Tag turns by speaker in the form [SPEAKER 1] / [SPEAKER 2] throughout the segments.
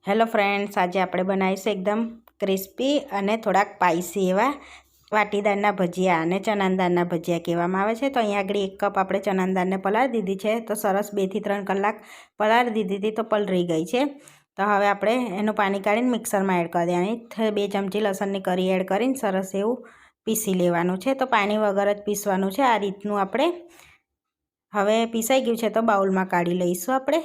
[SPEAKER 1] Hello friends, આજે આપણે બનાવીશું એકદમ ક્રિસ્પી અને થોડાક સ્પાઇસી એવા વાટીદાળના ભજીયા અને ચણાની દાળના ભજીયા કહેવામાં આવે છે। તો અહીંયા આગળ 1 કપ આપણે ચણાની દાળને પલાળી દીધી છે। તો સરસ 2 થી 3 કલાક પલાળી દીધી હતી તો પલળી ગઈ છે। તો હવે આપણે એનું પાણી કાઢીને મિક્સરમાં એડ કરી દેવાની। 2 ચમચી લસણની કરી એડ કરીને સરસ એવું પીસી લેવાનું છે। તો પાણી વગર જ પીસવાનું છે। આ રીતનું આપણે હવે પીસાઈ ગયું છે તો બાઉલમાં કાઢી લઈશું આપણે।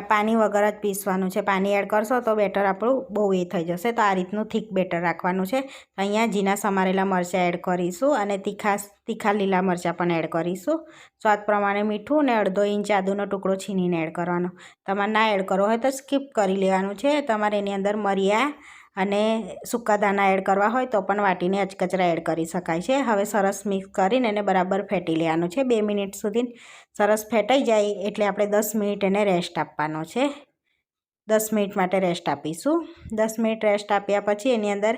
[SPEAKER 1] પાણી વગર જ પીસવાનું છે। પાણી એડ કરશો તો બેટર આપણું બહુ એ થઈ જશે। તો આ રીતનું થીક બેટર રાખવાનું છે। અહીંયા ઝીણા સમારેલા મરચાં એડ કરીશું અને તીખા લીલા મરચાં પણ એડ કરીશું। સ્વાદ પ્રમાણે મીઠું અને અડધો ઇંચ આદુનો ટુકડો છીનીને એડ કરવાનો। તમારે ના એડ કરવો હોય તો સ્કીપ કરી લેવાનું છે। તમારે એની અંદર મરિયા અને સૂકા દાણા એડ કરવા હોય તો પણ વાટીને અચકચરા એડ કરી શકાય છે। હવે સરસ મિક્સ કરીને એને બરાબર ફેટી લેવાનું છે। 2 મિનિટ સુધી સરસ ફેટાઈ જાય એટલે આપણે 10 મિનિટ એને રેસ્ટ આપવાનો છે। 10 મિનિટ માટે રેસ્ટ આપીશું। 10 મિનિટ રેસ્ટ આપ્યા પછી એની અંદર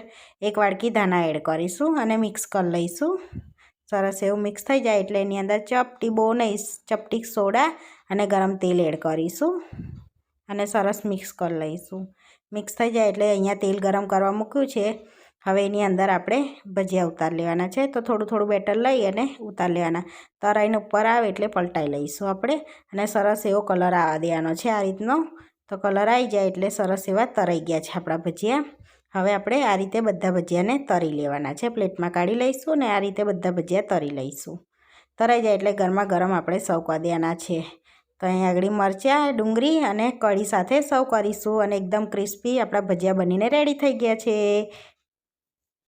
[SPEAKER 1] 1 વાડકી ધાણા એડ કરીશું અને મિક્સ કરી લઈશું। સરસ એવું મિક્સ થઈ જાય એટલે એની અંદર ચપટી બહુ નહીં, ચપટી સોડા અને ગરમ તેલ એડ કરીશું અને સરસ મિક્સ કરી લઈશું। મિક્સ થઈ જાય એટલે અહીંયા તેલ ગરમ કરવા મૂક્યું છે। હવે એની અંદર આપણે ભજીયા ઉતાર લેવાના છે। તો થોડું થોડું બેટર લઈ અને ઉતાર લેવાના। તરાઈને ઉપર આવે એટલે પલટાઈ લઈશું આપણે અને સરસ એવો કલર આવવા દેવાનો છે આ રીતનો। તો કલર આવી જાય એટલે સરસ એવા તરાઈ ગયા છે આપણા ભજીયા। હવે આપણે આ રીતે બધા ભજીયાને તરી લેવાના છે। પ્લેટમાં કાઢી લઈશું અને આ રીતે બધા ભજીયા તરી લઈશું। તરાઈ જાય એટલે ગરમા ગરમ આપણે સર્વ કરી દેવાના છે। તો અહીં આગળ મરચાં, ડુંગળી અને કઢી સાથે સર્વ કરીશું અને એકદમ ક્રિસ્પી આપણા ભજીયા બનીને રેડી થઈ ગયા છે।